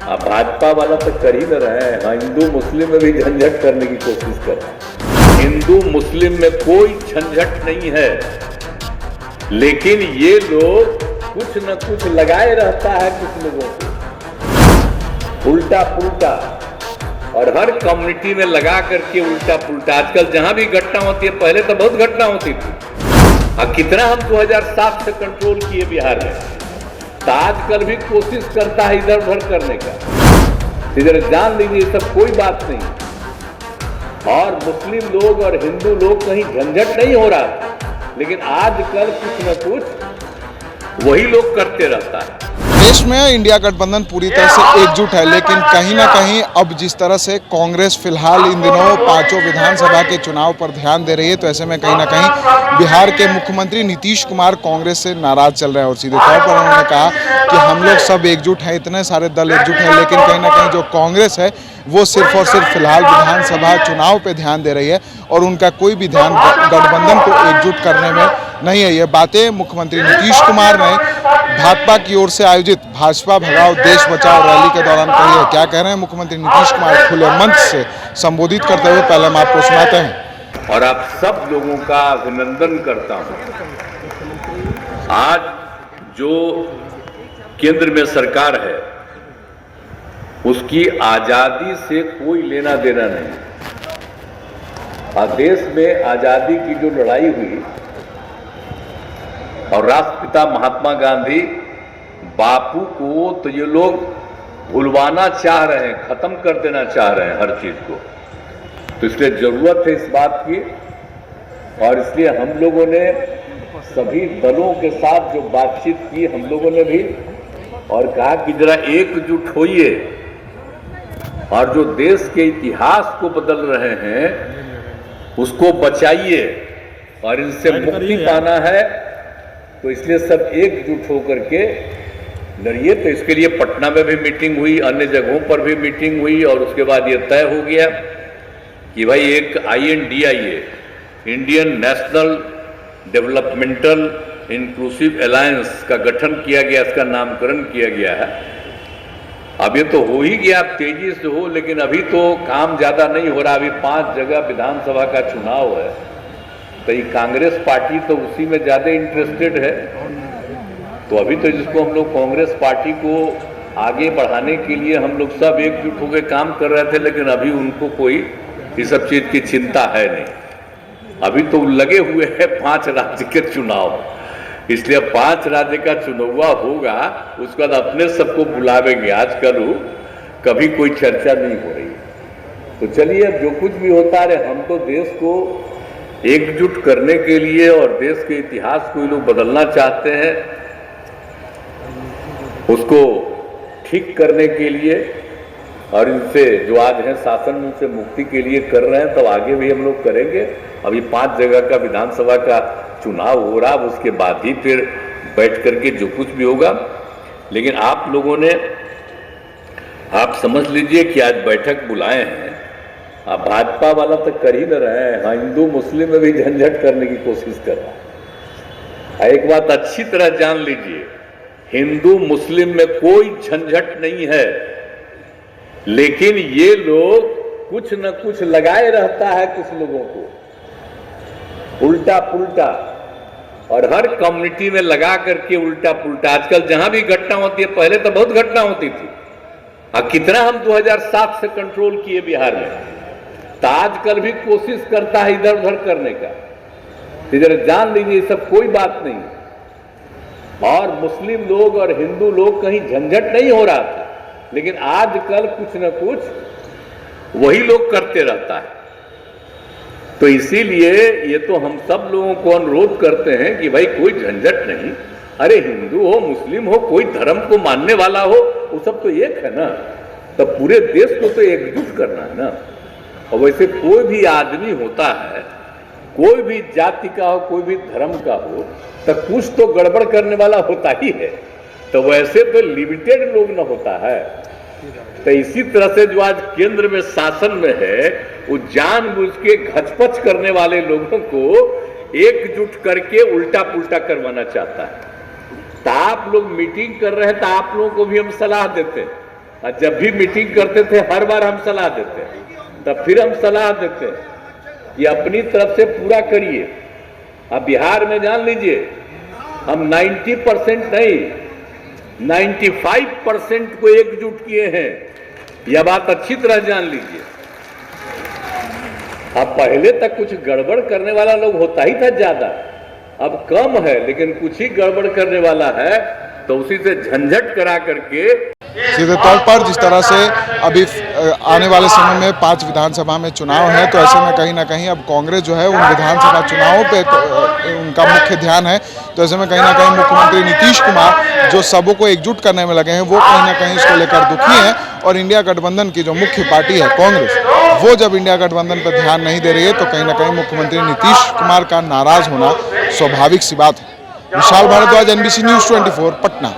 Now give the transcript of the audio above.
अब भाजपा वाला तो कर ही न रहे हैं। हाँ, हिंदू मुस्लिम में भी झंझट करने की कोशिश कर रहे हैं। हिंदू मुस्लिम में कोई झंझट नहीं है, लेकिन ये लोग कुछ न कुछ लगाए रहता है कुछ लोगों को, उल्टा पुल्टा, और हर कम्युनिटी में लगा करके उल्टा पुल्टा। आजकल जहां भी घटना होती है, पहले तो बहुत घटना होती थी, और कितना हम 2007 से कंट्रोल किए बिहार में, तो आजकल भी कोशिश करता है इधर उधर करने का। इधर जान लीजिए सब कोई बात नहीं, और मुस्लिम लोग और हिंदू लोग कहीं झंझट नहीं हो रहा, लेकिन आजकल कुछ न कुछ वही लोग करते रहता है। देश में इंडिया गठबंधन पूरी तरह से एकजुट है, लेकिन कहीं ना कहीं अब जिस तरह से कांग्रेस फिलहाल इन दिनों 5 विधानसभा के चुनाव पर ध्यान दे रही है, तो ऐसे में कहीं ना कहीं बिहार के मुख्यमंत्री नीतीश कुमार कांग्रेस से नाराज चल रहे हैं। और सीधे तौर पर उन्होंने कहा कि हम लोग सब एकजुट हैं, इतने सारे दल एकजुट हैं, लेकिन कहीं ना कहीं जो कांग्रेस है वो सिर्फ और सिर्फ फिलहाल विधानसभा चुनाव पे ध्यान दे रही है, और उनका कोई भी ध्यान गठबंधन को एकजुट करने में नहीं है। ये बातें मुख्यमंत्री नीतीश कुमार ने भाजपा की ओर से आयोजित भाजपा भगाओ देश बचाओ रैली के दौरान कही है। क्या कह रहे हैं मुख्यमंत्री नीतीश कुमार खुले मंच से संबोधित करते हुए, पहले हम आपको सुनाते हैं। और आप सब लोगों का अभिनंदन करता हूं। आज जो केंद्र में सरकार है, उसकी आजादी से कोई लेना देना नहीं। और देश में आजादी की जो लड़ाई हुई, और राष्ट्रपिता महात्मा गांधी बापू को तो ये लोग भुलवाना चाह रहे हैं, खत्म कर देना चाह रहे हैं हर चीज को। तो इसलिए जरूरत है इस बात की, और इसलिए हम लोगों ने सभी दलों के साथ जो बातचीत की, हम लोगों ने भी, और कहा कि जरा एकजुट होइए, और जो देश के इतिहास को बदल रहे हैं उसको बचाइए, और इनसे मुक्ति पाना है, तो इसलिए सब एकजुट होकर के लड़िए। तो इसके लिए पटना में भी मीटिंग हुई, अन्य जगहों पर भी मीटिंग हुई, और उसके बाद ये तय हो गया कि भाई एक INDIA, Indian national developmental inclusive alliance का गठन किया गया, इसका नामकरण किया गया है। अब ये तो हो ही गया, अब तेजी से हो, लेकिन अभी तो काम ज्यादा नहीं हो रहा। अभी 5 जगह विधानसभा का चुनाव है, तो ये कांग्रेस पार्टी तो उसी में ज्यादा इंटरेस्टेड है। तो अभी तो जिसको हम लोग कांग्रेस पार्टी को आगे बढ़ाने के लिए हम लोग सब एकजुट होकर काम कर रहे थे, लेकिन अभी उनको कोई इस सब चीज की चिंता है नहीं। अभी तो लगे हुए हैं 5 राज्य के चुनाव, इसलिए 5 राज्य का चुनाव होगा, उसके बाद अपने सबको बुलावेंगे। आजकल कभी कोई चर्चा नहीं हो रही। तो चलिए, अब जो कुछ भी होता रहे, हम तो देश को एकजुट करने के लिए और देश के इतिहास को ये लोग बदलना चाहते हैं, उसको ठीक करने के लिए, और इनसे जो आज हैं शासन में, उनसे मुक्ति के लिए कर रहे हैं, तब आगे भी हम लोग करेंगे। अभी 5 जगह का विधानसभा का चुनाव हो रहा, उसके बाद ही फिर बैठ करके जो कुछ भी होगा। लेकिन आप लोगों ने, आप समझ लीजिए कि आज बैठक बुलाए हैं, अब भाजपा वाला तो कर ही न रहे हैं। हाँ, हिंदू मुस्लिम में भी झंझट करने की कोशिश कर रहा है। एक बात अच्छी तरह जान लीजिए, हिंदू मुस्लिम में कोई झंझट नहीं है, लेकिन ये लोग कुछ न कुछ लगाए रहता है कुछ लोगों को, उल्टा पुल्टा, और हर कम्युनिटी में लगा करके उल्टा पुल्टा। आजकल जहां भी घटना होती है, पहले तो बहुत घटना होती थी, और कितना हम 2007 से कंट्रोल किए बिहार में, तो आजकल भी कोशिश करता है इधर उधर करने का। इधर जान लीजिए सब कोई बात नहीं, और मुस्लिम लोग और हिंदू लोग कहीं झंझट नहीं हो रहा था, लेकिन आजकल कुछ न कुछ वही लोग करते रहता है। तो इसीलिए ये तो हम सब लोगों को अनुरोध करते हैं कि भाई कोई झंझट नहीं। अरे हिंदू हो, मुस्लिम हो, कोई धर्म को मानने वाला हो, वो सब तो एक है ना। तो पूरे देश को तो एकजुट करना है ना। और वैसे कोई भी आदमी होता है, कोई भी जाति का हो, कोई भी धर्म का हो, तो कुछ तो गड़बड़ करने वाला होता ही है। तो वैसे तो लिमिटेड लोग न होता है। तो इसी तरह से जो आज केंद्र में शासन में है, वो जानबूझ के घचपच करने वाले लोगों को एकजुट करके उल्टा पुल्टा करवाना चाहता है। तो आप लोग मीटिंग कर रहे हैं, तो आप लोगों को भी हम सलाह देते हैं और जब भी मीटिंग करते थे हर बार हम सलाह देते, तब फिर हम सलाह देते कि अपनी तरफ से पूरा करिए। अब बिहार में जान लीजिए हम 90% नहीं 95% को एकजुट किए हैं, यह बात अच्छी तरह जान लीजिए। अब पहले तक कुछ गड़बड़ करने वाला लोग होता ही था ज्यादा, अब कम है, लेकिन कुछ ही गड़बड़ करने वाला है तो उसी से झंझट करा करके सीधे तौर पर जिस तरह से अभी आने वाले समय में 5 विधानसभा में चुनाव है, तो ऐसे में कहीं ना कहीं अब कांग्रेस जो है उन विधानसभा चुनावों पे उनका मुख्य ध्यान है। तो ऐसे में कहीं ना कहीं मुख्यमंत्री नीतीश कुमार जो सबों को एकजुट करने में लगे हैं, वो कहीं ना कहीं इसको लेकर दुखी हैं। और इंडिया गठबंधन की जो मुख्य पार्टी है कांग्रेस, वो जब इंडिया गठबंधन पर ध्यान नहीं दे रही है, तो कहीं ना कहीं मुख्यमंत्री नीतीश कुमार का नाराज होना स्वाभाविक सी बात है। Vishal Bhardwaj, NBC News 24, Patna.